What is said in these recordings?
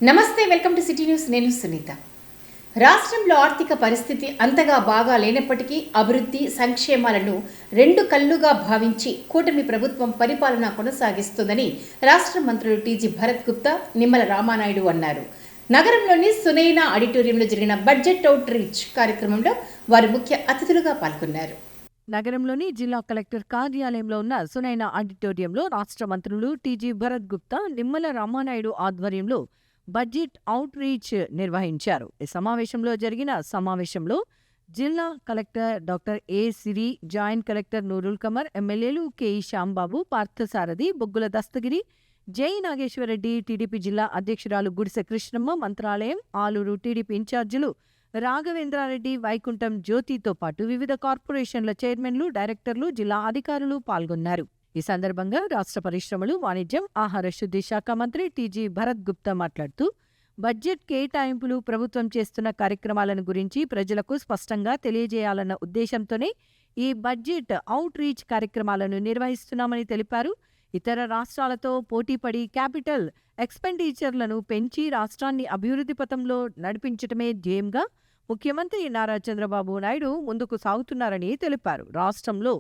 నమస్తే, welcome to city news. నేను సునీత. రాష్ట్రంలో ఆర్థిక పరిస్థితి అంతగా బాగా లేనప్పటికీ అభివృద్ధి సంక్షేమాలను రెండు కళ్ళుగా భావించి కూటమి ప్రభుత్వం పరిపాలన కొనసాగిస్తుందని రాష్ట్ర మంత్రులు టీజీ భరత్ గుప్తా, నిమ్మల రామానాయుడు అన్నారు. నగరంలోని సునైనా ఆడిటోరియంలో జరిగిన బడ్జెట్ అవుట్ రీచ్ కార్యక్రమంలో వారు ముఖ్య అతిథులుగా పాల్గొన్నారు. నగరంలోని జిల్లా కలెక్టర్ కార్యాలయంలో ఉన్న సునైనా ఆడిటోరియంలో రాష్ట్ర మంత్రులు టీజీ భరత్ గుప్తా, నిమ్మల రామానాయుడు ఆధ్వర్యంలో బడ్జెట్ అవుట్ రీచ్ నిర్వహించారు. ఈ సమావేశంలో జిల్లా collector doctor A Siri, joint collector Noorul Qamar, ఎమ్మెల్యేలు కెఈ శ్యాంబాబు, పార్థసారథి, బొగ్గుల దస్తగిరి, జై నాగేశ్వరరెడ్డి, టీడీపీ జిల్లా అధ్యక్షురాలు గుడిసె కృష్ణమ్మ, మంత్రాలయం, ఆలూరు టీడీపీ ఇన్ఛార్జీలు రాఘవేంద్రారెడ్డి, వైకుంఠం జ్యోతితో పాటు వివిధ కార్పొరేషన్ల చైర్మన్లు, డైరెక్టర్లు, జిల్లా అధికారులు పాల్గొన్నారు. ఈ సందర్భంగా రాష్ట్ర పరిశ్రమలు, వాణిజ్యం, ఆహార శుద్ధి శాఖ మంత్రి టీజీ భరత్ గుప్తా మాట్లాడుతూ బడ్జెట్ కేటాయింపులు, ప్రభుత్వం చేస్తున్న కార్యక్రమాలను గురించి ప్రజలకు స్పష్టంగా తెలియజేయాలన్న ఉద్దేశంతోనే ఈ బడ్జెట్ అవుట్ రీచ్ కార్యక్రమాలను నిర్వహిస్తున్నామని తెలిపారు. ఇతర రాష్ట్రాలతో పోటీపడి క్యాపిటల్ ఎక్స్పెండిచర్లను పెంచి రాష్ట్రాన్ని అభివృద్ధి పథంలో నడిపించటమే ధ్యేయంగా ముఖ్యమంత్రి నారా చంద్రబాబు నాయుడు ముందుకు సాగుతున్నారని తెలిపారు. రాష్ట్రంలో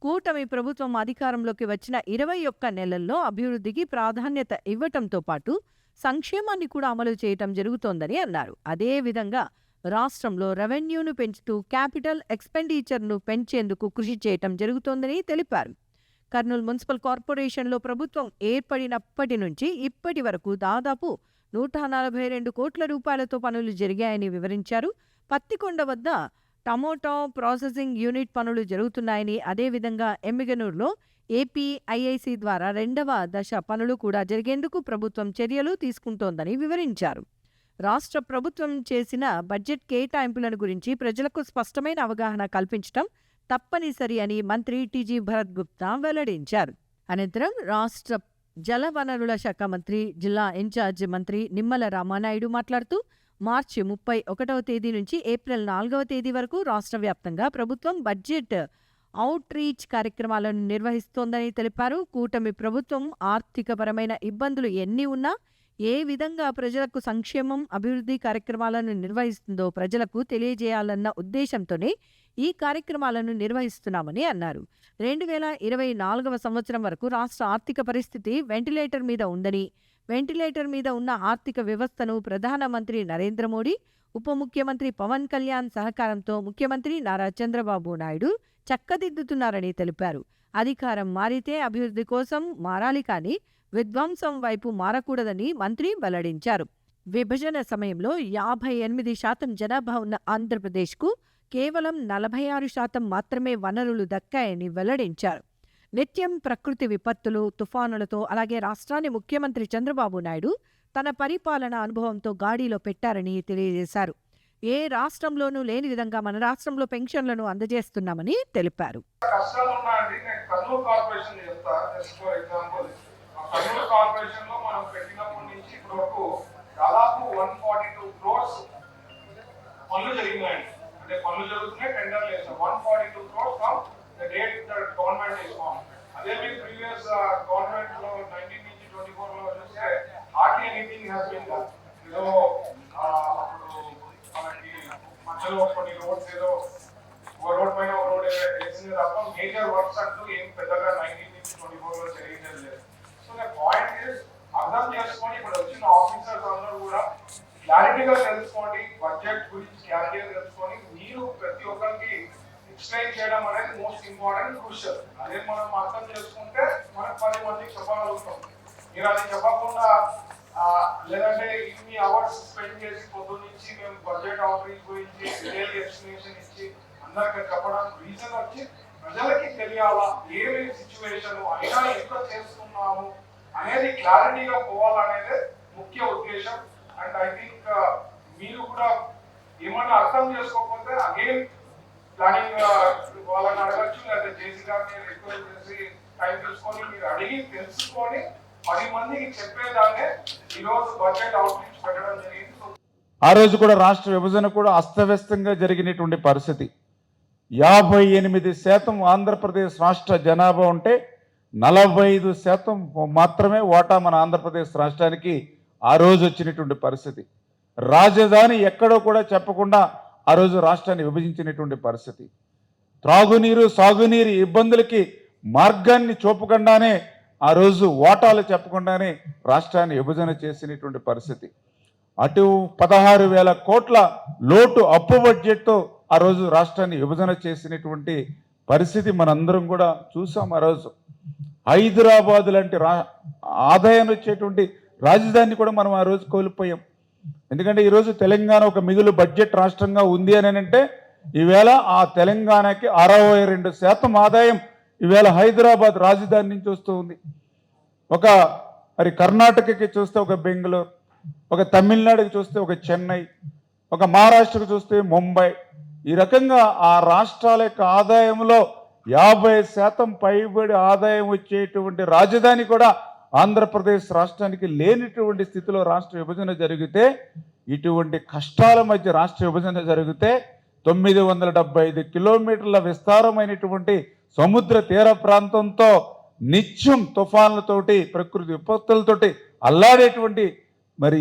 కూటమి ప్రభుత్వం అధికారంలోకి వచ్చిన 21 నెలల్లో అభివృద్ధికి ప్రాధాన్యత ఇవ్వటంతో పాటు సంక్షేమాన్ని కూడా అమలు చేయటం జరుగుతోందని అన్నారు. అదేవిధంగా రాష్ట్రంలో రెవెన్యూను పెంచుతూ క్యాపిటల్ ఎక్స్పెండిచర్ను పెంచేందుకు కృషి చేయటం జరుగుతోందని తెలిపారు. కర్నూలు మున్సిపల్ కార్పొరేషన్లో ప్రభుత్వం ఏర్పడినప్పటి నుంచి ఇప్పటి వరకు దాదాపు 142 కోట్ల రూపాయలతో పనులు జరిగాయని వివరించారు. పత్తికొండ వద్ద టమోటా ప్రాసెసింగ్ యూనిట్ పనులు జరుగుతున్నాయని, అదేవిధంగా ఎమ్మిగనూరులో ఏపీఐఐసి ద్వారా 2వ దశ పనులు కూడా జరిగేందుకు ప్రభుత్వం చర్యలు తీసుకుంటోందని వివరించారు. రాష్ట్ర ప్రభుత్వం చేసిన బడ్జెట్ కేటాయింపులను గురించి ప్రజలకు స్పష్టమైన అవగాహన కల్పించడం తప్పనిసరి అని మంత్రి టీజీ భరత్ గుప్తా వెల్లడించారు. అనంతరం రాష్ట్ర జలవనరుల శాఖ మంత్రి, జిల్లా ఇన్ఛార్జి మంత్రి నిమ్మల రామానాయుడు మాట్లాడుతూ మార్చి 31వ తేదీ నుంచి ఏప్రిల్ 4వ తేదీ వరకు రాష్ట్ర వ్యాప్తంగా ప్రభుత్వం బడ్జెట్ అవుట్ రీచ్ కార్యక్రమాలను నిర్వహిస్తోందని తెలిపారు. కూటమి ప్రభుత్వం ఆర్థికపరమైన ఇబ్బందులు ఎన్ని ఉన్నా ఏ విధంగా ప్రజలకు సంక్షేమం, అభివృద్ధి కార్యక్రమాలను నిర్వహిస్తుందో ప్రజలకు తెలియజేయాలన్న ఉద్దేశంతోనే ఈ కార్యక్రమాలను నిర్వహిస్తున్నామని అన్నారు. 2024వ సంవత్సరం వరకు రాష్ట్ర ఆర్థిక పరిస్థితి వెంటిలేటర్ మీద ఉందని, వెంటిలేటర్ మీద ఉన్న ఆర్థిక వ్యవస్థను ప్రధానమంత్రి నరేంద్ర మోడీ, ఉప ముఖ్యమంత్రి పవన్ కళ్యాణ్ సహకారంతో ముఖ్యమంత్రి నారా చంద్రబాబు నాయుడు చక్కదిద్దుతున్నారని తెలిపారు. అధికారం మారితే అభివృద్ధి కోసం మారాలి కానీ విధ్వంసం వైపు మారకూడదని మంత్రి వెల్లడించారు. విభజన సమయంలో 58% జనాభా ఉన్న ఆంధ్రప్రదేశ్కు కేవలం 46% మాత్రమే వనరులు దక్కాయని వెల్లడించారు. నిత్యం ప్రకృతి విపత్తులు, తుఫానులతో అలాగే రాష్ట్రాన్ని ముఖ్యమంత్రి చంద్రబాబు నాయుడు తన పరిపాలన అనుభవంతో గాడిలో పెట్టారని తెలియజేశారు. ఏ రాష్ట్రంలోనూ లేని విధంగా మన రాష్ట్రంలో పెన్షన్లను అందజేస్తున్నామని తెలిపారు. పనులు జరుగుతున్నాయి, టెండర్లు వేసాం. 142 crores from the date that government is formed. అదే మీ ప్రీవియస్ గవర్నమెంట్ లో 19 నుంచి 24 లో చూస్తే hardly anything has been done. ఏదో అప్పుడు మనకి మధ్యలో కొన్ని రోడ్స్ ఏదో ఒక రోడ్ పైన ఒక రోడ్ వేసింది తప్ప మేజర్ వర్క్స్ అంటూ ఏం పెద్దగా 19 నుంచి 24 లో జరిగింది లేదు. సో ద పాయింట్ ఇస్, అర్థం చేసుకొని ఇప్పుడు వచ్చిన ఆఫీసర్స్ అందరూ కూడా క్లారిటీగా తెలుసుకోండి, బడ్జెట్ గురించి క్లారిటీగా తెలుసుకొని మీరు ప్రతి ఒక్కరికి ఎక్స్ప్లెయిన్ చేయడం అనేది మోస్ట్ ఇంపార్టెంట్, క్రూషియల్. అదే మనం అర్థం చేసుకుంటే మనకు 10 మందికి చెప్పగలుగుతాం. మీరు అది చెప్పకుండా లేదంటే ఇన్ని అవర్స్ స్పెండ్ చేసి పొద్దున్న నుంచి మేము బడ్జెట్ అవుట్ రీచ్ గురించి డీటెయిల్ ఎక్స్ప్లెనేషన్ ఇచ్చి అందరికి చెప్పడం రీజన్ వచ్చి ప్రజలకి తెలియాలా, ఏమి సిచ్యువేషన్ అయినా ఎంత చేస్తున్నాము అనేది క్లారిటీగా పోవాలనేదే ముఖ్య ఉద్దేశం. అండ్ ఐ థింక్ మీరు కూడా ఏమన్నా అర్థం చేసుకోకపోతే అగైన్ ప్లానింగ్ వాళ్ళని అడగచ్చు, లేదా జేసీ గారిని రిక్వెస్ట్ చేసి టైం తీసుకొని మీరు అడిగి తెలుసుకొని 10 మందికి చెప్పేదాన్నే ఈరోజు బడ్జెట్ అవుట్ రీచ్ పెట్టడం జరిగింది. ఆ రోజు కూడా రాష్ట్ర విభజన కూడా అస్తవ్యస్తంగా జరిగినటువంటి పరిస్థితి. 58% ఆంధ్రప్రదేశ్ రాష్ట్ర జనాభా ఉంటే 45% మాత్రమే ఓటా మన ఆంధ్రప్రదేశ్ రాష్ట్రానికి ఆ రోజు వచ్చినటువంటి పరిస్థితి. రాజధాని ఎక్కడో కూడా చెప్పకుండా ఆ రోజు రాష్ట్రాన్ని విభజించినటువంటి పరిస్థితి. త్రాగునీరు సాగునీరు ఇబ్బందులకి మార్గాన్ని చూపకుండానే ఆ రోజు ఓటాలు చెప్పకుండానే రాష్ట్రాన్ని విభజన చేసినటువంటి పరిస్థితి. అటు 16,000 కోట్ల లోటు అప్పు బడ్జెట్తో ఆ రోజు రాష్ట్రాన్ని విభజన చేసినటువంటి పరిస్థితి మనందరం కూడా చూసాం. ఆ రోజు హైదరాబాద్ లాంటి ఆదాయం వచ్చేటువంటి రాజధాని కూడా మనం ఆ రోజు కోల్పోయాం. ఎందుకంటే ఈరోజు తెలంగాణ ఒక మిగులు బడ్జెట్ రాష్ట్రంగా ఉంది అని అంటే ఈవేళ ఆ తెలంగాణకి 62% ఆదాయం ఈవేళ హైదరాబాద్ రాజధాని నుంచి వస్తూ ఉంది. మరి కర్ణాటకకి చూస్తే ఒక బెంగళూరు, ఒక తమిళనాడుకి చూస్తే ఒక చెన్నై, ఒక మహారాష్ట్రకు చూస్తే ముంబై, ఈ రకంగా ఆ రాష్ట్రాల యొక్క ఆదాయంలో 50% పైబడి ఆదాయం వచ్చేటువంటి రాజధాని కూడా ఆంధ్రప్రదేశ్ రాష్ట్రానికి లేనిటువంటి స్థితిలో రాష్ట్ర విభజన జరిగితే, ఇటువంటి కష్టాల మధ్య రాష్ట్ర విభజన జరిగితే 975 కిలోమీటర్ల విస్తారమైనటువంటి సముద్ర తీర ప్రాంతంతో నిత్యం తుఫాన్లతోటి ప్రకృతి విపత్తులతోటి అల్లాడేటువంటి మరి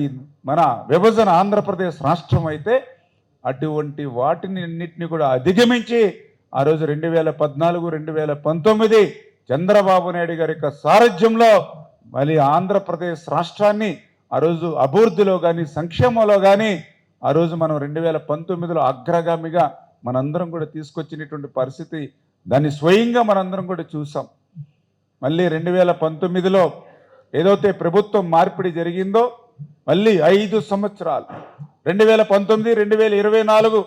మన విభజన ఆంధ్రప్రదేశ్ రాష్ట్రం అయితే అటువంటి వాటిని అన్నింటినీ కూడా అధిగమించి ఆ రోజు 2014, 2019 చంద్రబాబు నాయుడు గారి యొక్క సారథ్యంలో మళ్ళీ ఆంధ్రప్రదేశ్ రాష్ట్రాన్ని ఆ రోజు అభివృద్ధిలో కానీ సంక్షేమంలో కానీ ఆ రోజు మనం 2019లో అగ్రగామిగా మనందరం కూడా తీసుకొచ్చినటువంటి పరిస్థితి, దాన్ని స్వయంగా మనందరం కూడా చూసాం. మళ్ళీ 2019లో ఏదైతే ప్రభుత్వం మార్పిడి జరిగిందో మళ్ళీ 5 సంవత్సరాలు 2019, 2024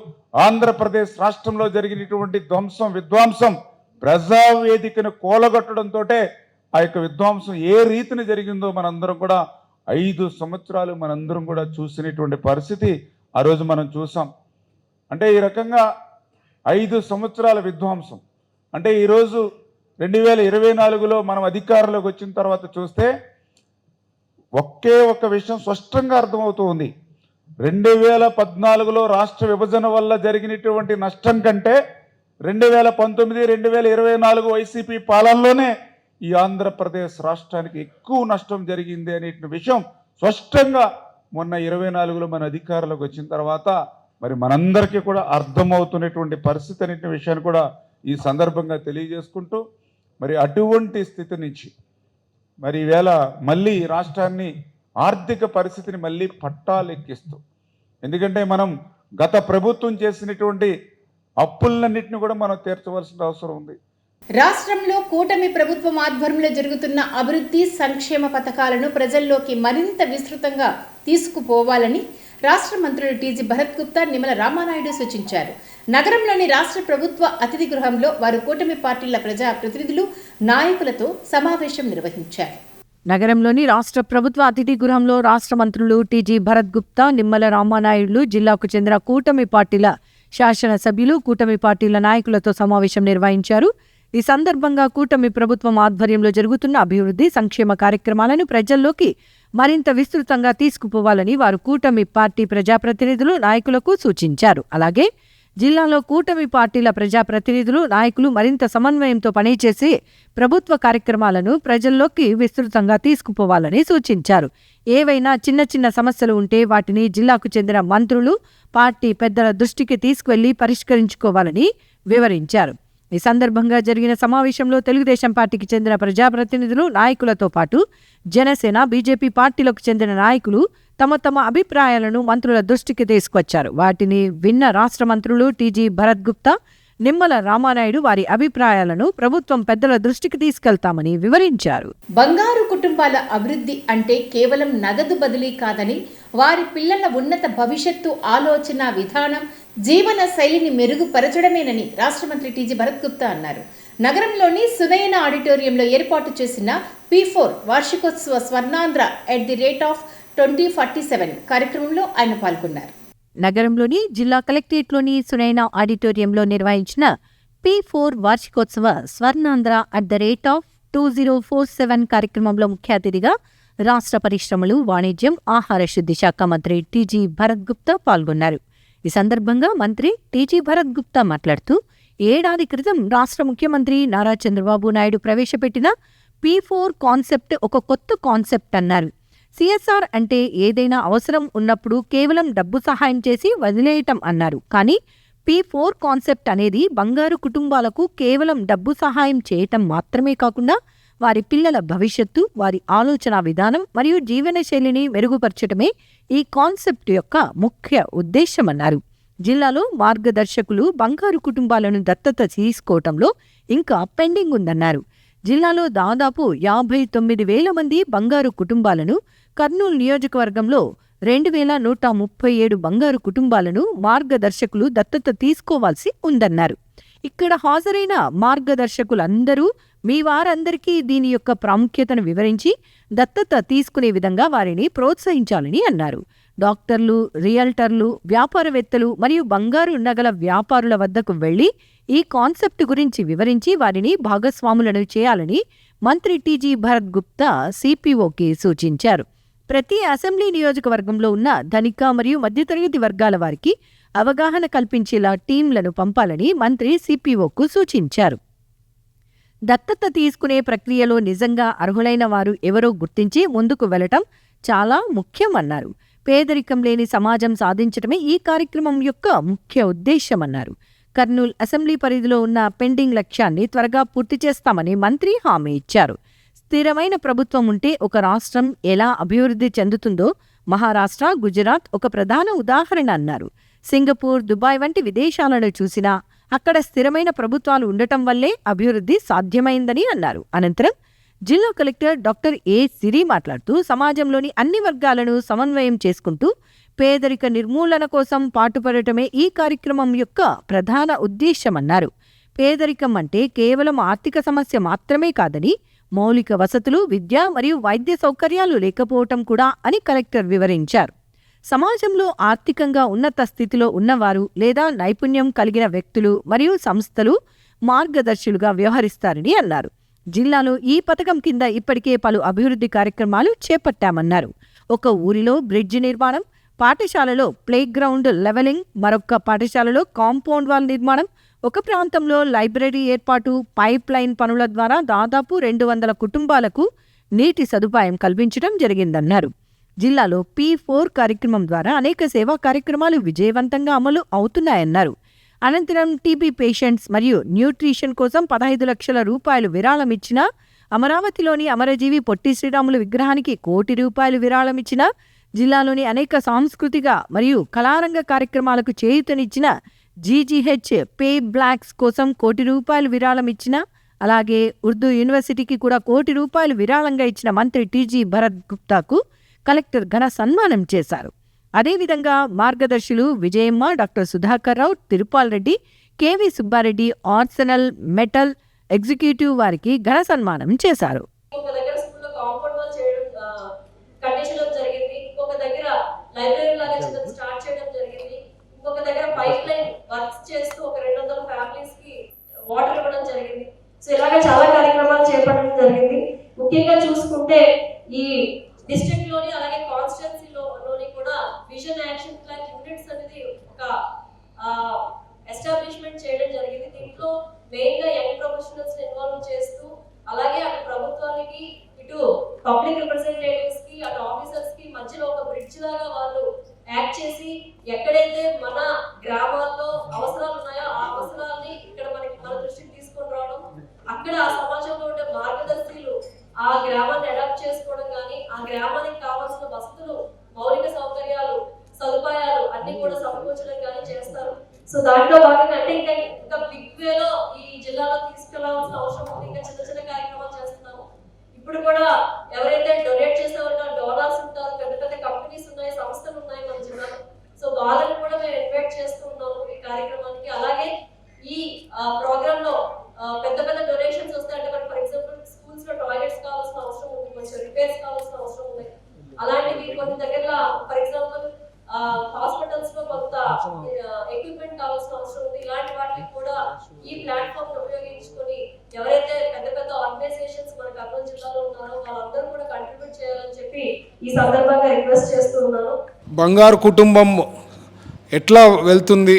ఆంధ్రప్రదేశ్ రాష్ట్రంలో జరిగినటువంటి విధ్వంసం ప్రజావేదికను కూలగొట్టడంతో ఆ యొక్క విధ్వంసం ఏ రీతిన జరిగిందో మనందరం కూడా 5 సంవత్సరాలు మనందరం కూడా చూసినటువంటి పరిస్థితి ఆ రోజు మనం చూసాం. అంటే ఈ రకంగా 5 సంవత్సరాల విధ్వంసం అంటే ఈరోజు 2024లో మనం అధికారంలోకి వచ్చిన తర్వాత చూస్తే ఒకే ఒక్క విషయం స్పష్టంగా అర్థమవుతూ ఉంది. 2014లో రాష్ట్ర విభజన వల్ల జరిగినటువంటి నష్టం కంటే 2019, 2024 వైసీపీ పాలనలోనే ఈ ఆంధ్రప్రదేశ్ రాష్ట్రానికి ఎక్కువ నష్టం జరిగింది అనే విషయం స్పష్టంగా మొన్న 24లో మన అధికారంలోకి వచ్చిన తర్వాత మరి మనందరికీ కూడా అర్థమవుతున్నటువంటి పరిస్థితి అనే విషయాన్ని కూడా ఈ సందర్భంగా తెలియజేసుకుంటూ, మరి అటువంటి స్థితి నుంచి మరి ఈవేళ మళ్ళీ రాష్ట్రాన్ని ఆర్థిక పరిస్థితిని మళ్ళీ పట్టాలెక్కిస్తూ, ఎందుకంటే మనం గత ప్రభుత్వం చేసినటువంటి అప్పులన్నింటినీ కూడా మనం తీర్చవలసిన అవసరం ఉంది. రాష్ట్రంలో కూటమి ప్రభుత్వం ఆధ్వర్యంలో జరుగుతున్న అభివృద్ధి సంక్షేమ పథకాలను ప్రజల్లోకి మరింత విస్తృతంగా తీసుకుపోవాలని రాష్ట్ర మంత్రులు టీజీ భరత్ గుప్తా, నిమ్మల రామానాయుడు సూచించారు. నగరంలోని రాష్ట్ర ప్రభుత్వ అతిథి గృహంలో వారు కూటమి పార్టీల ప్రజా ప్రతినిధులు, నాయకులతో సమావేశం నిర్వహించారు. నగరంలోని రాష్ట్ర ప్రభుత్వ అతిథి గృహంలో రాష్ట్ర మంత్రులు టీజీ భరత్ గుప్తా, నిమ్మల రామానాయుడు, జిల్లాకు చెందిన కూటమి పార్టీల శాసనసభ్యులు, కూటమి పార్టీల నాయకులతో సమావేశం నిర్వహించారు. ఈ సందర్భంగా కూటమి ప్రభుత్వం ఆధ్వర్యంలో జరుగుతున్న అభివృద్ధి సంక్షేమ కార్యక్రమాలను ప్రజల్లోకి మరింత విస్తృతంగా తీసుకుపోవాలని వారు కూటమి పార్టీ ప్రజాప్రతినిధులు, నాయకులకు సూచించారు. అలాగే జిల్లాలో కూటమి పార్టీల ప్రజాప్రతినిధులు, నాయకులు మరింత సమన్వయంతో పనిచేసి ప్రభుత్వ కార్యక్రమాలను ప్రజల్లోకి విస్తృతంగా తీసుకుపోవాలని సూచించారు. ఏవైనా చిన్న సమస్యలు ఉంటే వాటిని జిల్లాకు చెందిన మంత్రులు, పార్టీ పెద్దల దృష్టికి తీసుకువెళ్లి పరిష్కరించుకోవాలని వివరించారు. ఈ సందర్భంగా జరిగిన సమావేశంలో తెలుగుదేశం పార్టీకి చెందిన ప్రజాప్రతినిధులు, నాయకులతో పాటు జనసేన, బీజేపీ పార్టీలకు చెందిన నాయకులు తమ అభిప్రాయాలను మంత్రుల దృష్టికి తీసుకొచ్చారు. వాటిని విన్న రాష్ట్ర మంత్రులు టీజీ భరత్ గుప్తా, నిమ్మల రామానాయుడు వారి అభిప్రాయాలను ప్రభుత్వం పెద్దల దృష్టికి తీసుకెళ్తామని వివరించారు. బంగారు కుటుంబాల అభివృద్ధి అంటే కేవలం నగదు బదిలీ కాదని, వారి పిల్లల ఉన్నత భవిష్యత్తు, ఆలోచన విధానం, జీవన శైలిని మెరుగుపరచడమేనని రాష్ట్ర మంత్రి టీజీ భరత్ గుప్తా అన్నారు. నగరంలోని సునయన ఆడిటోరియంలో ఏర్పాటు చేసిన P4 వార్షికోత్సవ స్వర్ణాంధ్ర @2047 కార్యక్రమంలో ఆయన పాల్గొన్నారు. నగరంలోని జిల్లా కలెక్టరేట్లోని సునైన ఆడిటోరియంలో నిర్వహించిన P4 వార్షికోత్సవ స్వర్ణాంధ్ర @2047 కార్యక్రమంలో ముఖ్య అతిథిగా రాష్ట్ర పరిశ్రమలు, వాణిజ్యం, ఆహార శుద్ధి శాఖ మంత్రి టీజీ భరత్ గుప్తా పాల్గొన్నారు. ఈ సందర్భంగా మంత్రి టీజీ భరత్ గుప్తా మాట్లాడుతూ, ఏడాది క్రితం రాష్ట్ర ముఖ్యమంత్రి నారా చంద్రబాబు నాయుడు ప్రవేశపెట్టిన P4 కాన్సెప్ట్ ఒక కొత్త కాన్సెప్ట్ అన్నారు. సిఎస్ఆర్ అంటే ఏదైనా అవసరం ఉన్నప్పుడు కేవలం డబ్బు సహాయం చేసి వదిలేయటం అన్నారు. కానీ P4 కాన్సెప్ట్ అనేది బంగారు కుటుంబాలకు కేవలం డబ్బు సహాయం చేయటం మాత్రమే కాకుండా వారి పిల్లల భవిష్యత్తు, వారి ఆలోచన విధానం మరియు జీవనశైలిని మెరుగుపరచటమే ఈ కాన్సెప్ట్ యొక్క ముఖ్య ఉద్దేశమన్నారు. జిల్లాలో మార్గదర్శకులు బంగారు కుటుంబాలను దత్తత తీసుకోవటంలో ఇంకా పెండింగ్ ఉందన్నారు. జిల్లాలో దాదాపు 59,000 మంది బంగారు కుటుంబాలను, కర్నూలు నియోజకవర్గంలో 2,137 బంగారు కుటుంబాలను మార్గదర్శకులు దత్తత తీసుకోవాల్సి ఉందన్నారు. ఇక్కడ హాజరైన మార్గదర్శకులందరూ మీ వారందరికీ దీని యొక్క ప్రాముఖ్యతను వివరించి దత్తత తీసుకునే విధంగా వారిని ప్రోత్సహించాలని అన్నారు. డాక్టర్లు, రియల్టర్లు, వ్యాపారవేత్తలు మరియు బంగారు నగల వ్యాపారుల వద్దకు వెళ్లి ఈ కాన్సెప్ట్ గురించి వివరించి వారిని భాగస్వాములను చేయాలని మంత్రి టీజీ భరత్ గుప్తా సిపిఓకి సూచించారు. ప్రతి అసెంబ్లీ నియోజకవర్గంలో ఉన్న ధనిక మరియు మధ్యతరగతి వర్గాల వారికి అవగాహన కల్పించేలా టీంలను పంపాలని మంత్రి సిపిఓకు సూచించారు. దత్తత తీసుకునే ప్రక్రియలో నిజంగా అర్హులైన వారు ఎవరో గుర్తించి ముందుకు వెళ్లటం చాలా ముఖ్యమన్నారు. పేదరికం లేని సమాజం సాధించడమే ఈ కార్యక్రమం యొక్క ముఖ్య ఉద్దేశమన్నారు. కర్నూలు అసెంబ్లీ పరిధిలో ఉన్న పెండింగ్ లక్ష్యాన్ని త్వరగా పూర్తి చేస్తామని మంత్రి హామీ ఇచ్చారు. స్థిరమైన ప్రభుత్వం ఉంటే ఒక రాష్ట్రం ఎలా అభివృద్ధి చెందుతుందో మహారాష్ట్ర, గుజరాత్ ఒక ప్రధాన ఉదాహరణ అన్నారు. సింగపూర్, దుబాయ్ వంటి విదేశాలను చూసినా అక్కడ స్థిరమైన ప్రభుత్వాలు ఉండటం వల్లే అభివృద్ధి సాధ్యమైందని అన్నారు. అనంతరం జిల్లా కలెక్టర్ డాక్టర్ ఏ సిరి మాట్లాడుతూ సమాజంలోని అన్ని వర్గాలను సమన్వయం చేసుకుంటూ పేదరిక నిర్మూలన కోసం పాటుపడటమే ఈ కార్యక్రమం యొక్క ప్రధాన ఉద్దేశమన్నారు. పేదరికం అంటే కేవలం ఆర్థిక సమస్య మాత్రమే కాదని మౌలిక వసతులు, విద్య మరియు వైద్య సౌకర్యాలు లేకపోవటం కూడా అని కలెక్టర్ వివరించారు. సమాజంలో ఆర్థికంగా ఉన్నత స్థితిలో ఉన్నవారు లేదా నైపుణ్యం కలిగిన వ్యక్తులు మరియు సంస్థలు మార్గదర్శులుగా వ్యవహరిస్తారని అన్నారు. జిల్లాలో ఈ పథకం కింద ఇప్పటికే పలు అభివృద్ధి కార్యక్రమాలు చేపట్టామన్నారు. ఒక ఊరిలో బ్రిడ్జి నిర్మాణం, పాఠశాలలో ప్లేగ్రౌండ్ లెవెలింగ్, మరొక పాఠశాలలో కాంపౌండ్ వాల్ నిర్మాణం, ఒక ప్రాంతంలో లైబ్రరీ ఏర్పాటు, పైప్ లైన్ పనుల ద్వారా దాదాపు 200 కుటుంబాలకు నీటి సదుపాయం కల్పించడం జరిగిందన్నారు. జిల్లాలో P4 కార్యక్రమం ద్వారా అనేక సేవా కార్యక్రమాలు విజయవంతంగా అమలు అవుతున్నాయన్నారు. అనంతరం టీబీ పేషెంట్స్ మరియు న్యూట్రిషన్ కోసం 15 లక్షల రూపాయలు విరాళమిచ్చిన, అమరావతిలోని అమరజీవి పొట్టి శ్రీరాములు విగ్రహానికి ₹1 కోటి విరాళమిచ్చిన, జిల్లాలోని అనేక సాంస్కృతిక మరియు కళారంగ కార్యక్రమాలకు చేయూతనిచ్చిన, జీజీహెచ్ పే బ్లాక్స్ కోసం ₹1 కోటి విరాళమిచ్చిన, అలాగే ఉర్దూ యూనివర్సిటీకి కూడా ₹1 కోటి విరాళంగా ఇచ్చిన మంత్రి టీజీ భరత్ గుప్తాకు కలెక్టర్ ఘన సన్మానం చేశారు. అదేవిధంగా మార్గదర్శులు Vijayamma, doctor Sudhakar Rao, Tirupal Reddy, KV Subba Reddy, arsenal metal executive వారికి ఘన సన్మానం చేశారు. చాలా కార్యక్రమాలు చేపట్టడం జరిగింది. ముఖ్యంగా చూసుకుంటే ఈ డిస్ట్రిక్ట్ లోని అలాగే కాన్స్టిట్యున్సీలోని కూడా విజన్ యాక్షన్ ప్లాన్ యూనిట్స్ అనేది ఒక ఎస్టాబ్లిష్మెంట్ చేయడం జరిగింది. దీంట్లో మెయిన్ గా యంగ్ ప్రొఫెషనల్స్ ఇన్వాల్వ్ చేస్తూ అలాగే అటు ప్రభుత్వానికి ఇటు పబ్లిక్ రిప్రజెంటేటివ్స్ కి అటు ఆఫీసర్స్ కి మధ్యలో ఒక బ్రిడ్జ్ లాగా వాళ్ళు యాక్ట్ చేసి ఎక్కడైతే మన గ్రామాల్లో అవసరాలు ఉన్నాయో ఆ అవసరాలని ఇక్కడ మన దృష్టికి తీసుకొని రావడం, అక్కడ ఆ సమాజంలో ఉండే మార్గదర్శకులు ఆ గ్రామాన్ని అడాప్ట్ చేసుకోవడం కానీ ఆ గ్రామానికి కావాల్సిన వసతులు, మౌలిక సౌకర్యాలు, సదుపాయాలు అన్ని కూడా సమకూర్చడం కానీ చేస్తారు. సో దాంట్లో భాగంగా అంటే ఇంకా బిగ్ వేలో ఈ జిల్లాలో తీసుకెళ్లాల్సిన అవసరం ఉంది. ఇంకా చిన్న చిన్న కార్యక్రమాలు చేస్తున్నాము. ఇప్పుడు కూడా ఎవరైతే డొనేట్ చేసేవారు డోనర్స్ ఉంటారు, పెద్ద పెద్ద కంపెనీస్ ఉన్నాయి, సంస్థలు ఉన్నాయి మన జిల్లాలో. సో వాళ్ళని కూడా మేము ఇన్వైట్ చేస్తూ ఉన్నాము ఈ కార్యక్రమానికి. అలాగే ఈ ప్రోగ్రామ్ లో పెద్ద పెద్ద డొనేషన్స్ వస్తాయంటే మనకి ఫర్ ఎగ్జాంపుల్ స్కూల్స్ లో టాయిలెట్స్ కావాల్సిన అవసరం ఉంది, కొంచెం రిపేర్స్ కావాల్సిన అవసరం ఉంది. అలాంటివి కొన్ని దగ్గర ఫర్ ఎగ్జాంపుల్ హాస్పిటల్స్ లో కొంత ఎక్విప్మెంట్ కావాల్సిన అవసరం ఉంది. ఇలాంటి వాటికి కూడా ఈ ప్లాట్ఫామ్ ఉపయోగించుకొని ఎవరైతే పెద్ద పెద్ద ఆర్గనైజేషన్స్ మన కర్నూలు జిల్లాలో ఉన్నారో వాళ్ళందరూ కూడా కంట్రిబ్యూట్ చేయాలని చెప్పి ఈ సందర్భంగా రిక్వెస్ట్ చేస్తూ ఉన్నాను. బంగారు కుటుంబం ఎట్లా వెళ్తుంది,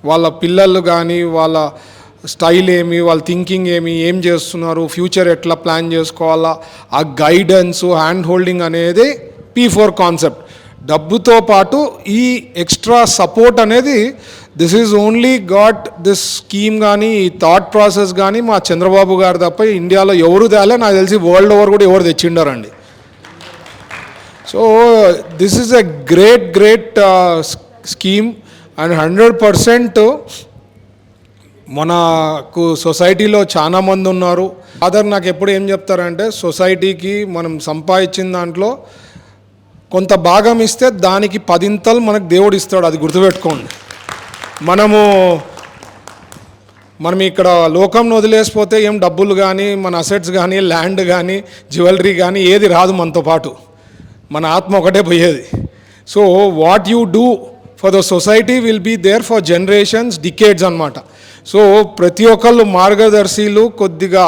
వాళ్ళ పిల్లలు కానీ వాళ్ళ స్టైల్ ఏమి, వాళ్ళ థింకింగ్ ఏమి, ఏం చేస్తున్నారు, ఫ్యూచర్ ఎట్లా ప్లాన్ చేసుకోవాలా, ఆ గైడెన్స్, హ్యాండ్ హోల్డింగ్ అనేది P4 కాన్సెప్ట్. డబ్బుతో పాటు ఈ ఎక్స్ట్రా సపోర్ట్ అనేది this is only got this scheme కానీ ఈ థాట్ ప్రాసెస్ కానీ మా చంద్రబాబు గారు తప్ప ఇండియాలో ఎవరు తేలే, నాకు తెలిసి వరల్డ్ ఓవర్ కూడా ఎవరు తెచ్చిండారండి. So this is a great scheme and 100% మనకు సొసైటీలో చాలా మంది ఉన్నారు. ఫాదర్ నాకు ఎప్పుడు ఏం చెప్తారంటే, సొసైటీకి మనం సంపాదించిన దాంట్లో కొంత భాగం ఇస్తే దానికి 10 మనకు దేవుడు ఇస్తాడు, అది గుర్తుపెట్టుకోండి. మనం ఇక్కడ లోకంను వదిలేసిపోతే ఏం డబ్బులు కానీ మన అసెట్స్ కానీ ల్యాండ్ కానీ జ్యువెలరీ కానీ ఏది రాదు మనతో పాటు, మన ఆత్మ ఒకటే పోయేది. So what you do for the society will be there for generations, decades అన్నమాట. సో ప్రతి ఒక్కళ్ళు మార్గదర్శీలు కొద్దిగా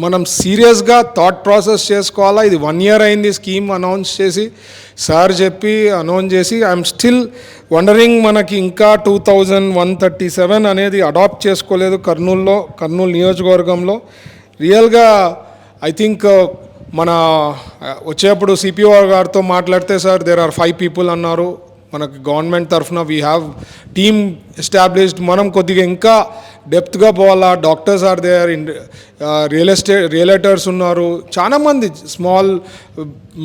మనం సీరియస్గా థాట్ ప్రాసెస్ చేసుకోవాలా. ఇది 1 year అయింది స్కీమ్ అనౌన్స్ చేసి, సార్ చెప్పి అనౌన్స్ చేసి. ఐఎమ్ స్టిల్ వండరింగ్ మనకి ఇంకా 2137 అనేది అడాప్ట్ చేసుకోలేదు కర్నూలు నియోజకవర్గంలో. రియల్గా ఐ థింక్ మన వచ్చేప్పుడు సిపిఓ గారితో మాట్లాడితే, సార్ దేర్ ఆర్ 5 people అన్నారు. మనకి గవర్నమెంట్ తరఫున వీ హ్యావ్ టీమ్ ఎస్టాబ్లిష్డ్. మనం కొద్దిగా ఇంకా డెప్త్గా పోవాలా. డాక్టర్స్ ఆర్ దేర్, రియలేటర్స్ ఉన్నారు, చాలామంది small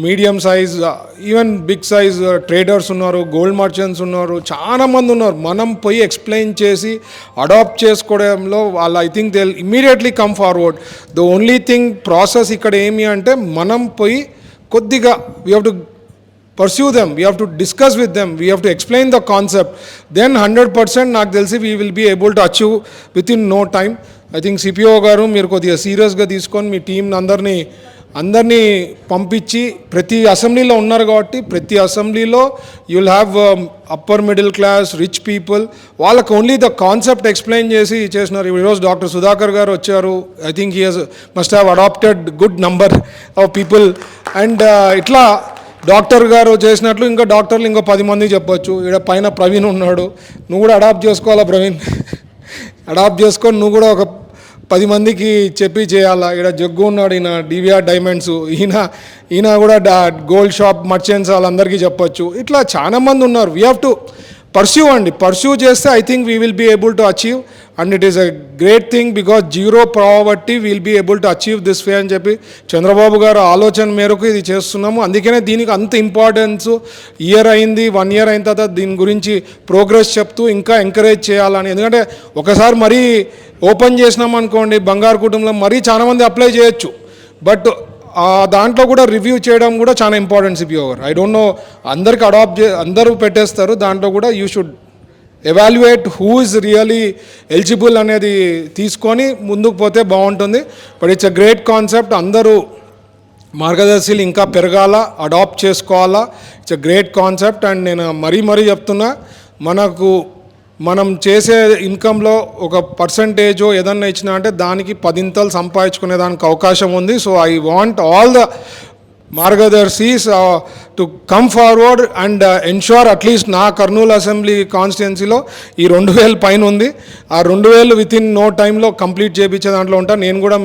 medium size even big size traders ఉన్నారు, గోల్డ్ మర్చెంట్స్ ఉన్నారు, చాలామంది ఉన్నారు. మనం పోయి ఎక్స్ప్లెయిన్ చేసి అడాప్ట్ చేసుకోవడంలో వాళ్ళు I think they will immediately come forward. The only thing process ఇక్కడ ఏమి అంటే, మనం పోయి కొద్దిగా we have to pursue them, we have to discuss with them, we have to explain the concept, then 100% నాకు తెలిసి we will be able to achieve within no time. I think CPO గారు మీరు కొద్దిగా సీరియస్గా తీసుకొని మీ టీం అందరినీ పంపించి, ప్రతి అసెంబ్లీలో ఉన్నారు కాబట్టి ప్రతి అసెంబ్లీలో you will have upper middle class rich people, వాళ్ళకి ఓన్లీ ద కాన్సెప్ట్ ఎక్స్ప్లెయిన్ చేసినారు. ఈరోజు డాక్టర్ సుధాకర్ గారు వచ్చారు. I think he must have adapted good number of people. And ఇట్లా డాక్టర్ గారు చేసినట్లు ఇంకా డాక్టర్లు ఇంకో 10 మందికి చెప్పొచ్చు. ఇక్కడ పైన ప్రవీణ్ ఉన్నాడు, నువ్వు కూడా అడాప్ట్ చేసుకోవాలా ప్రవీణ్, అడాప్ట్ చేసుకొని నువ్వు కూడా ఒక 10 మందికి చెప్పి చేయాలా. ఇక్కడ జగ్గు ఉన్నాడు, ఈయన డివిఆర్ డైమండ్స్, ఈయన కూడా గోల్డ్ షాప్ మర్చెంట్స్, వాళ్ళందరికీ చెప్పొచ్చు. ఇట్లా చాలా మంది ఉన్నారు. వీ హ్యావ్ టు పర్స్యూ చేస్తే I think we will be able to achieve. And it is a great thing because zero poverty will be able to achieve this way అని చెప్పి చంద్రబాబు గారు ఆలోచన మేరకు ఇది చేస్తున్నాము. అందుకనే దీనికి అంత ఇంపార్టెన్స్. ఇయర్ అయింది, 1 year అయిన తర్వాత దీని గురించి ప్రోగ్రెస్ చెప్తూ ఇంకా ఎంకరేజ్ చేయాలని. ఎందుకంటే ఒకసారి మరీ ఓపెన్ చేసినాం అనుకోండి, బంగారు కుటుంబంలో మరీ చాలామంది అప్లై చేయొచ్చు. బట్ దాంట్లో కూడా రివ్యూ చేయడం కూడా చాలా ఇంపార్టెంట్. సిపిఓ గారు ఐ డోంట్ నో, అందరికి అందరూ పెట్టేస్తారు, దాంట్లో కూడా you should evaluate who is really eligible అనేది తీసుకొని ముందుకు పోతే బాగుంటుంది. But it's a great concept. అందరూ మార్గదర్శులు ఇంకా పెరగాల, అడాప్ట్ చేసుకోవాలా. It's a great concept. And నేను మరీ చెప్తున్నా, మనం చేసే ఇన్కంలో ఒక పర్సంటేజో ఏదన్నా ఇచ్చినా అంటే దానికి 10 సంపాదించుకునే దానికి అవకాశం ఉంది. So I want all the Margadarshis to come forward and ensure at least నా కర్నూలు అసెంబ్లీ కాన్స్టిట్యున్సీలో ఈ 2000 పైన ఉంది. ఆ 2000 వితిన్ నో టైంలో కంప్లీట్ చేయించే దాంట్లో ఉంటాను. నేను కూడా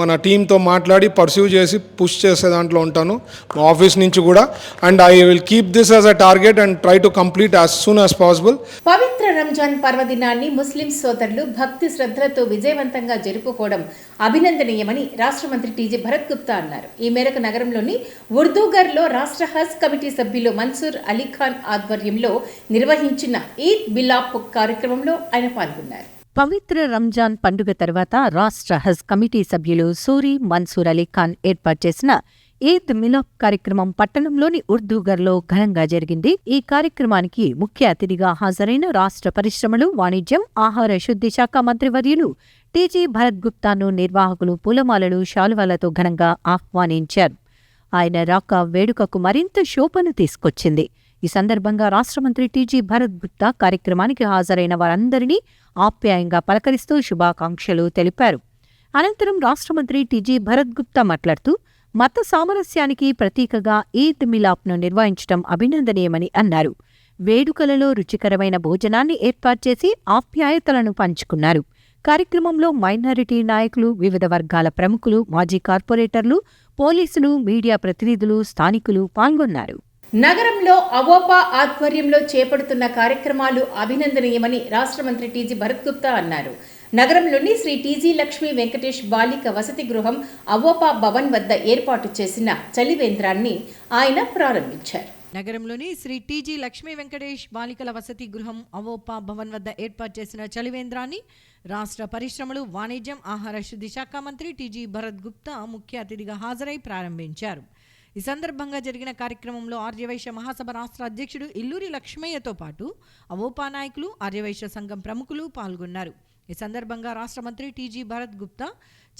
మన టీంతో మాట్లాడి పర్స్యూ చేసి పుష్ చేసే దాంట్లో ఉంటాను, మా ఆఫీస్ నుంచి కూడా. And I will keep this as a target and try to complete as soon as possible. పవిత్ర రంజాన్ పర్వదినాన్ని ముస్లిం సోదరులు భక్తి శ్రద్ధలతో విజయవంతంగా జరుపుకోవడం అభినందనీయమని రాష్ట్ర మంత్రి టీజీ భరత్ గుప్తా అన్నారు. ఈ మేరకు నగరంలోని ఉర్దూగర్లో రాష్ట్ర హజ్ కమిటీ సభ్యులు మన్సూర్ అలీఖాన్ ఆధ్వర్యంలో నిర్వహించిన ఈద్ మిలాప్ కార్యక్రమంలో ఆయన పాల్గొన్నారు. పవిత్ర రంజాన్ పండుగ తర్వాత రాష్ట్ర హజ్ కమిటీ సభ్యులు సూరి మన్సూర్ అలీఖాన్ ఏర్పాటు చేసిన ఈద్ మిలాప్ కార్యక్రమం పట్టణంలోని ఉర్దూగర్లో ఘనంగా జరిగింది. ఈ కార్యక్రమానికి ముఖ్య అతిథిగా హాజరైన రాష్ట్ర పరిశ్రమలు, వాణిజ్యం, ఆహార శుద్ధి శాఖ మంత్రివర్యులు టీజీ భరత్ గుప్తాను నిర్వాహకులు పూలమాలలు, శాలువాలతో ఘనంగా ఆహ్వానించారు. ఆయన రాక వేడుకకు మరింత శోభను తీసుకొచ్చింది. ఈ సందర్భంగా రాష్ట్ర మంత్రి టీజీ భరత్ గుప్తా కార్యక్రమానికి హాజరైన వారందరినీ ఆప్యాయంగా పలకరిస్తూ శుభాకాంక్షలు తెలిపారు. అనంతరం రాష్ట్ర మంత్రి టీజీ భరత్ గుప్తా మాట్లాడుతూ మత సామరస్యానికి ప్రతీకగా ఈద్ మిలాప్ను నిర్వహించడం అభినందనీయమని అన్నారు. వేడుకలలో రుచికరమైన భోజనాన్ని ఏర్పాటు చేసి ఆప్యాయతలను పంచుకున్నారు. కార్యక్రమంలో మైనారిటీ నాయకులు, వివిధ వర్గాల ప్రముఖులు, మాజీ కార్పొరేటర్లు, పోలీసులు, మీడియా ప్రతినిధులు, స్థానికులు పాల్గొన్నారు. నగరంలో అవోపా ఆధ్వర్యంలో చేపడుతున్న కార్యక్రమాలు అభినందనీయమని రాష్ట్ర మంత్రి టీజీ భరత్ గుప్తా అన్నారు. నగరంలోని శ్రీ టీజీ లక్ష్మీ వెంకటేష్ బాలిక వసతి గృహం అవోపా భవన్ వద్ద ఏర్పాటు చేసిన చలివేంద్రాన్ని ఆయన ప్రారంభించారు. నగరంలోని శ్రీ టీజీ లక్ష్మీ వెంకటేష్ బాలికల వసతి గృహం అవోపా భవన్ వద్ద ఏర్పాటు చేసిన చలివేంద్రాన్ని రాష్ట్ర పరిశ్రమలు, వాణిజ్యం, ఆహార శుద్ధి శాఖ మంత్రి టీజీ భరత్ గుప్తా ముఖ్య అతిథిగా హాజరై ప్రారంభించారు. ఈ సందర్భంగా జరిగిన కార్యక్రమంలో ఆర్యవైశ్య మహాసభ రాష్ట్ర అధ్యక్షుడు ఇల్లూరి లక్ష్మయ్యతో పాటు అవోపా నాయకులు, ఆర్యవైశ్య సంఘం ప్రముఖులు పాల్గొన్నారు. ఈ సందర్భంగా రాష్ట్ర మంత్రి టీజీ భరత్ గుప్తా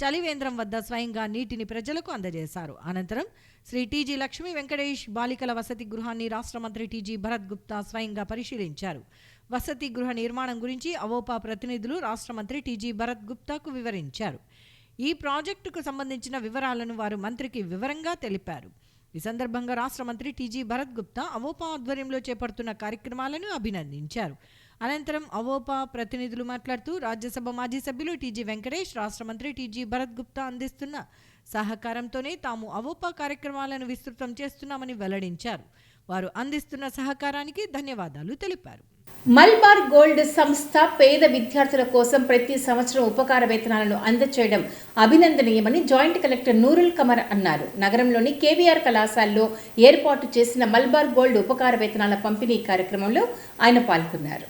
చలివేంద్రం వద్ద స్వయంగా నీటిని ప్రజలకు అందజేశారు. అనంతరం శ్రీ టీజీ లక్ష్మీ వెంకటేష్ బాలికల వసతి గృహాన్ని రాష్ట్ర మంత్రి టీజీ భరత్ గుప్తా స్వయంగా పరిశీలించారు. వసతి గృహ నిర్మాణం గురించి అవోపా ప్రతినిధులు రాష్ట్ర మంత్రి టీజీ భరత్ గుప్తాకు వివరించారు. ఈ ప్రాజెక్టుకు సంబంధించిన వివరాలను వారు మంత్రికి వివరంగా తెలిపారు. ఈ సందర్భంగా రాష్ట్ర మంత్రి టీజీ భరత్ గుప్తా అవోపా ఆధ్వర్యంలో చేపడుతున్న కార్యక్రమాలను అభినందించారు. అనంతరం అవోపా ప్రతినిధులు మాట్లాడుతూ రాజ్యసభ మాజీ సభ్యులు టీజీ వెంకటేష్, రాష్ట్ర మంత్రి టీజీ భరత్ గుప్తా అందిస్తున్న సహకారంతోనే తాము అవోపా కార్యక్రమాలను విస్తృతం చేస్తున్నామని వెల్లడించారు. వారు అందిస్తున్న సహకారానికి ధన్యవాదాలు తెలిపారు. మల్బార్ గోల్డ్ సంస్థ పేద విద్యార్థుల కోసం ప్రతి సంవత్సరం ఉపకార వేతనాలను అందజేయడం అభినందనీయమని జాయింట్ కలెక్టర్ నూరుల్ కమర్ అన్నారు. నగరంలోని కేవీఆర్ కళాశాలలో ఏర్పాటు చేసిన మల్బార్ గోల్డ్ ఉపకార వేతనాల పంపిణీ కార్యక్రమంలో ఆయన పాల్గొన్నారు.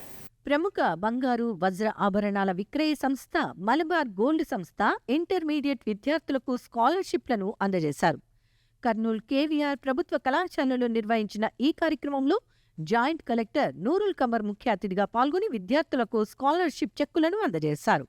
ప్రముఖ బంగారు, వజ్ర ఆభరణాల విక్రయ సంస్థ మలబార్ గోల్డ్ సంస్థ ఇంటర్మీడియట్ విద్యార్థులకు స్కాలర్షిప్లను అందజేశారు. కర్నూలు కేవీఆర్ ప్రభుత్వ కళాశాలలో నిర్వహించిన ఈ కార్యక్రమంలో జాయింట్ కలెక్టర్ నూరుల్ కమర్ ముఖ్య అతిథిగా పాల్గొని విద్యార్థులకు స్కాలర్షిప్ చెక్కులను అందజేశారు.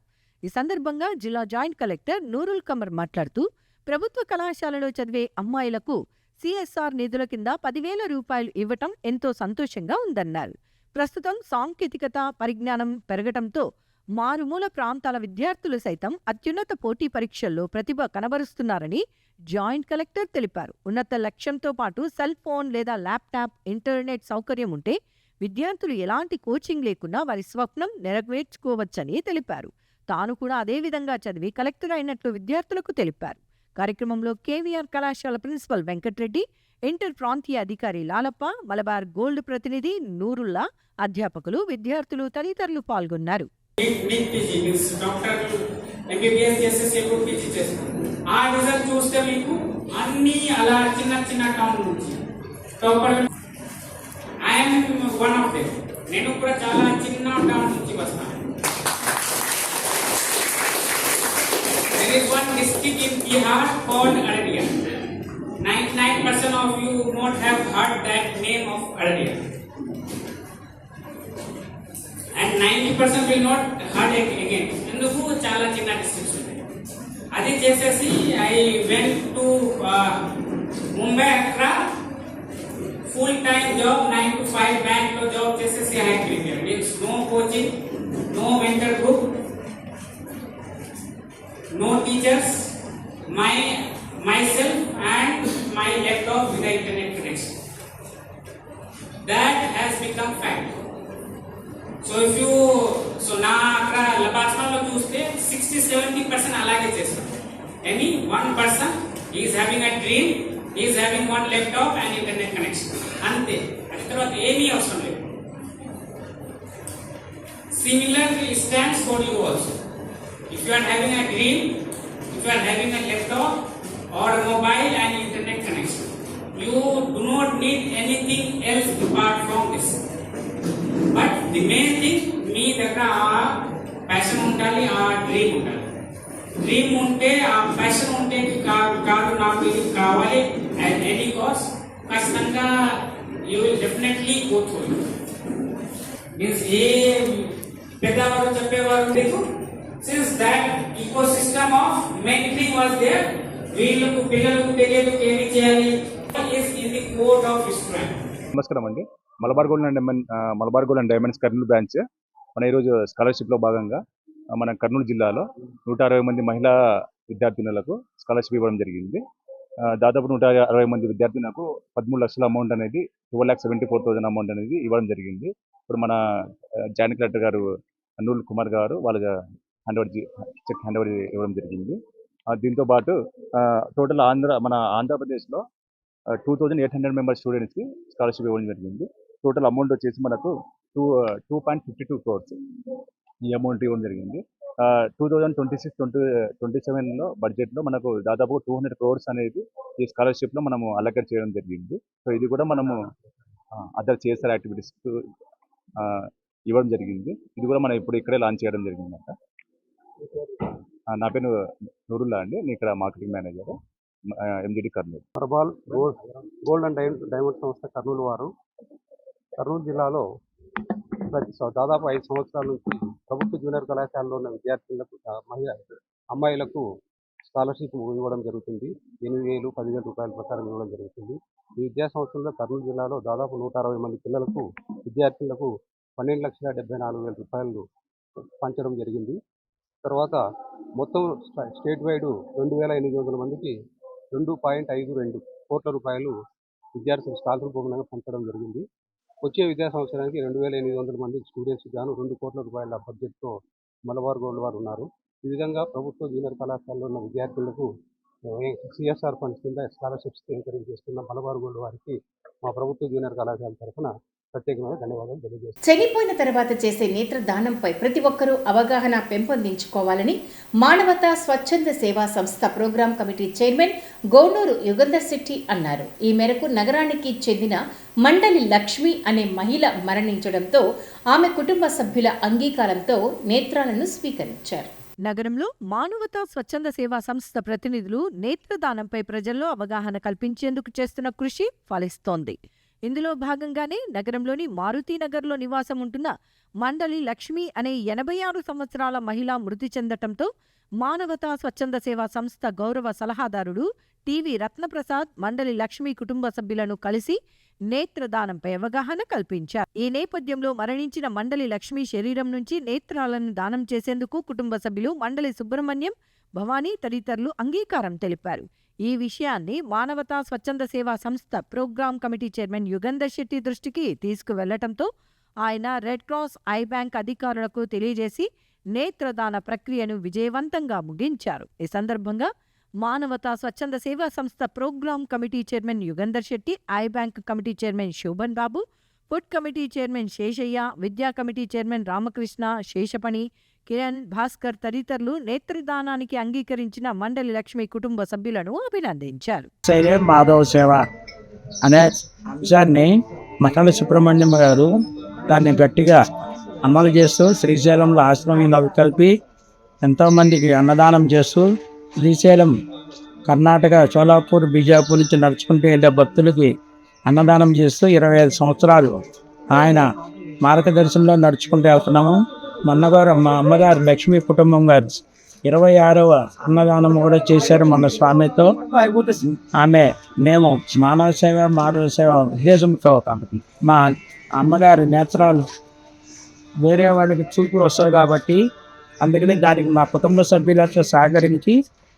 ఈ సందర్భంగా జిల్లా జాయింట్ కలెక్టర్ నూరుల్ కమర్ మాట్లాడుతూ ప్రభుత్వ కళాశాలలో చదివే అమ్మాయిలకు సిఎస్ఆర్ నిధుల కింద 10,000 రూపాయలు ఇవ్వటం ఎంతో సంతోషంగా ఉందన్నారు. ప్రస్తుతం సాంకేతికత పరిజ్ఞానం పెరగటంతో మారుమూల ప్రాంతాల విద్యార్థులు సైతం అత్యున్నత పోటీ పరీక్షల్లో ప్రతిభ కనబరుస్తున్నారని జాయింట్ కలెక్టర్ తెలిపారు. ఉన్నత లక్ష్యంతో పాటు సెల్ ఫోన్ లేదా ల్యాప్టాప్, ఇంటర్నెట్ సౌకర్యం ఉంటే విద్యార్థులు ఎలాంటి కోచింగ్ లేకుండా వారి స్వప్నం నెరవేర్చుకోవచ్చని తెలిపారు. తాను కూడా అదే విధంగా చదివి కలెక్టర్ అయినట్లు విద్యార్థులకు తెలిపారు. కార్యక్రమంలో కేవీఆర్ కళాశాల ప్రిన్సిపల్ వెంకట్రెడ్డి, ఇంటర్ ప్రాంతీయ అధికారి లాలప్ప, మలబార్ గోల్డ్ ప్రతినిధి నూరుల్లా, అధ్యాపకులు, విద్యార్థులు తదితరులు పాల్గొన్నారు. ఆ రిజల్ట్ చూస్తే మీకు అన్ని అలా చిన్న చిన్న టౌన్ నుంచి ఐఎమ్ వన్ ఆఫ్ దెమ్. నేను కూడా చాలా చిన్న టౌన్ నుంచి వస్తాను. There is one district in Bihar called Aradia. 99% of you won't have heard that name of Aradia. And 90% will not heard it again. ఎందుకు చాలా చిన్న డిస్ట్రిక్ట్స్ ఉంటాయి. అది చేసేసి ఐ వెంట్ టు ముంబై, అక్కడ full time job 9 to 5 bank లో job చేసేసి I prepare. Means no coaching, no mentor group, no teachers, myself and my laptop with the internet connection. That has become fact. So if you na akra labasma lo chuste 60-70% alage chestam. Any one person is having a dream, is having one laptop and internet connection. Ante adi tarvata emi avasaram ledu. Similarly stands for you also. If you are having a dream, if you are having a laptop or a mobile and internet connection, you do not need anything else apart from this. But the main thing, మీ దగ్గర ఆ passion ఉండాలి, ఆ dream ఉండాలి. Dream ఉంటే, ఆ passion ఉంటే కాదు నాకు ఇది కావాలి at any cost, ఖచ్చితంగా you will definitely go through it. Means ఏ పెద్దవారు చెప్పేవారు లేదు. Since that ecosystem of mentoring was there, వీళ్ళకు పిల్లలకు తెలియదు ఏమి చేయాలి is in the code of Israel. నమస్కారం అండి. Malabar gold and diamonds Kurnool branch మన ఈరోజు స్కాలర్షిప్లో భాగంగా మన కర్నూలు జిల్లాలో 160 మంది మహిళా విద్యార్థినులకు స్కాలర్షిప్ ఇవ్వడం జరిగింది. దాదాపు 160 మంది విద్యార్థులకు 13 లక్షల అమౌంట్ అనేది 12,74,000 అమౌంట్ అనేది ఇవ్వడం జరిగింది. ఇప్పుడు మన జాయింట్ కలెక్టర్ గారు నూరుల్ కుమార్ గారు వాళ్ళ చెక్ హ్యాండ్ ఓవర్ ఇవ్వడం జరిగింది. దీంతో పాటు టోటల్ ఆంధ్రప్రదేశ్లో 2,800 మెంబర్ స్టూడెంట్స్కి స్కాలర్షిప్ ఇవ్వడం జరిగింది. టోటల్ అమౌంట్ వచ్చేసి మనకు 2.52 crores ఈ అమౌంట్ ఇవ్వడం జరిగింది. 2026-27లో బడ్జెట్లో మనకు దాదాపు 200 crores అనేది ఈ స్కాలర్షిప్లో మనము అలొకేట్ చేయడం జరిగింది. సో ఇది కూడా మనము అదర్ CSR యాక్టివిటీస్ ఇవ్వడం జరిగింది. ఇది కూడా మనం ఇప్పుడు ఇక్కడే లాంచ్ చేయడం జరిగిందన్నమాట. నా పేరు నూరుల్లా అండి, నేను ఇక్కడ marketing manager, MGD Kurnool. Parbal gold and diamond సంస్థ కర్నూలు వారు కర్నూలు జిల్లాలో దాదాపు 5 సంవత్సరాల నుంచి ప్రభుత్వ జూనియర్ కళాశాలలో ఉన్న విద్యార్థులకు అమ్మాయిలకు స్కాలర్షిప్ ఇవ్వడం జరుగుతుంది. 8,000, 10,000 రూపాయల ప్రకారం ఇవ్వడం జరుగుతుంది. ఈ విద్యా సంవత్సరంలో కర్నూలు జిల్లాలో దాదాపు 160 మంది పిల్లలకు విద్యార్థులకు 12,74,000 రూపాయలు పంచడం జరిగింది. తర్వాత మొత్తం స్టేట్ వైడ్ 2,800 మందికి 2.52 కోట్ల రూపాయలు విద్యార్థులు స్కాలర్షిప్ రూపంగా పంచడం జరిగింది. వచ్చే విద్యా సంవత్సరానికి 2,800 మంది స్టూడెంట్స్కి గాను 2 కోట్ల రూపాయల బడ్జెట్తో మలబార్ గోల్డ్ వారు ఉన్నారు. ఈ విధంగా ప్రభుత్వ జూనియర్ కళాశాలలో ఉన్న విద్యార్థులకు CSR ఫండ్స్ కింద స్కాలర్షిప్స్ ఎంకరేజ్ చేస్తున్న మలబార్ గోల్డ్ వారికి మా ప్రభుత్వ జూనియర్ కళాశాల తరఫున ప్రత్యేకమైన ధన్యవాదాలు తెలియజేస్తున్నాను. చనిపోయిన తర్వాత చేసే నేత్రదానంపై ప్రతి ఒక్కరూ అవగాహన పెంపొందించుకోవాలని మానవతా స్వచ్ఛంద సేవా సంస్థ programme committee chairman Gounuru Yugandhar Shetty అన్నారు. ఈ మేరకు నగరానికి చెందిన మండలి లక్ష్మి అనే మహిళ మరణించడంతో ఆమె కుటుంబ సభ్యుల అంగీకారంతో నేత్రాలను స్వీకరించారు. నగరంలో మానవతా స్వచ్ఛంద సేవా సంస్థ ప్రతినిధులు నేత్రదానంపై ప్రజల్లో అవగాహన కల్పించేందుకు చేస్తున్న కృషి ఫలిస్తోంది. ఇందులో భాగంగానే నగరంలోని మారుతీనగర్లో నివాసం ఉంటున్న మండలి లక్ష్మి అనే 86 సంవత్సరాల మహిళ మృతి చెందటంతో మానవతా స్వచ్ఛంద సేవా సంస్థ గౌరవ సలహాదారుడు టీవీ రత్నప్రసాద్ మండలి లక్ష్మి కుటుంబ సభ్యులను కలిసి నేత్రదానంపై అవగాహన కల్పించారు. ఈ నేపథ్యంలో మరణించిన మండలి లక్ష్మి శరీరం నుంచి నేత్రాలను దానం చేసేందుకు కుటుంబ సభ్యులు మండలి సుబ్రహ్మణ్యం, భవానీ తదితరులు అంగీకారం తెలిపారు. ఈ విషయాన్ని మానవతా స్వచ్ఛంద సేవా సంస్థ programme committee chairman Yugandhar Shetty దృష్టికి తీసుకువెళ్లటంతో ఆయన రెడ్ క్రాస్ ఐ బ్యాంక్ అధికారులకు తెలియజేసి నేత్రదాన ప్రక్రియను విజయవంతంగా ముగించారు. ఈ సందర్భంగా మానవతా స్వచ్ఛంద సేవా సంస్థ programme committee chairman Yugandhar Shetty, eye bank committee chairman Shobhan Babu, food committee chairman Seshaiah, విద్యా కమిటీ చైర్మన్ రామకృష్ణ, శేషపణి, కిరణ్, భాస్కర్ తదితరులు నేత్రదానానికి అంగీకరించిన మండలి లక్ష్మి కుటుంబ సభ్యులను అభినందించారు. మాధవ సేవ అనే అంశాన్ని మండలి సుబ్రహ్మణ్యం గారు దాన్ని గట్టిగా అమలు చేస్తూ శ్రీశైలంలో ఆశ్రమం కలిపి ఎంతోమందికి అన్నదానం చేస్తూ శ్రీశైలం కర్ణాటక సోలాపూర్ బీజాపూర్ నుంచి నడుచుకుంటూ వెళ్ళే భక్తులకి అన్నదానం చేస్తూ 25 సంవత్సరాలు ఆయన మార్గదర్శనంలో నడుచుకుంటూ వెళ్తున్నాము. మొన్నగారు మా అమ్మగారు లక్ష్మీ కుటుంబం గారు 26వ అన్నదానం కూడా చేశారు మన స్వామితో. ఆమె మేము మానవ సేవ ఉద్దేశంతో మా అమ్మగారి నేత్రాలు వేరే వాళ్ళకి చూపు వస్తాయి కాబట్టి అందుకని దానికి మా కుటుంబ సభ్యులతో సహకరించి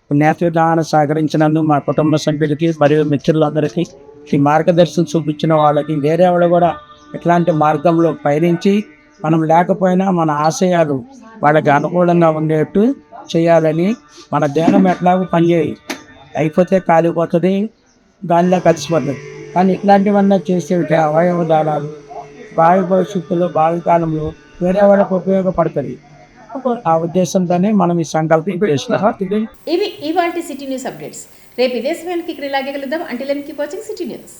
నేత్రదానం సహకరించినందుకు మా కుటుంబ సభ్యులకి మరియు మిత్రులందరికీ ఈ మార్గదర్శనం చూపించిన వాళ్ళకి వేరే వాళ్ళు కూడా ఇట్లాంటి మార్గంలో పయనించి మనం లేకపోయినా మన ఆశయాలు వాళ్ళకి అనుకూలంగా ఉండేట్టు చేయాలని, మన దేహం ఎట్లాగో పనిచేయి అయిపోతే కాలిపోతుంది, దానిలో కలిసిపోతుంది. కానీ ఇట్లాంటివన్నీ చేసే అవయవ దానాలు భావి భవిష్యత్తులో భావికాలంలో వేరే వాళ్ళకు ఉపయోగపడుతుంది. ఆ ఉద్దేశంతోనే మనం ఈ సంకల్పం చేస్తున్నాం. ఇవి ఇవాల్టి సిటీ న్యూస్ అప్డేట్స్. రేపు ఇదే సమయానికి ఇక్కడ ఇలాగే కలుద్దాం. Until then keep watching city news.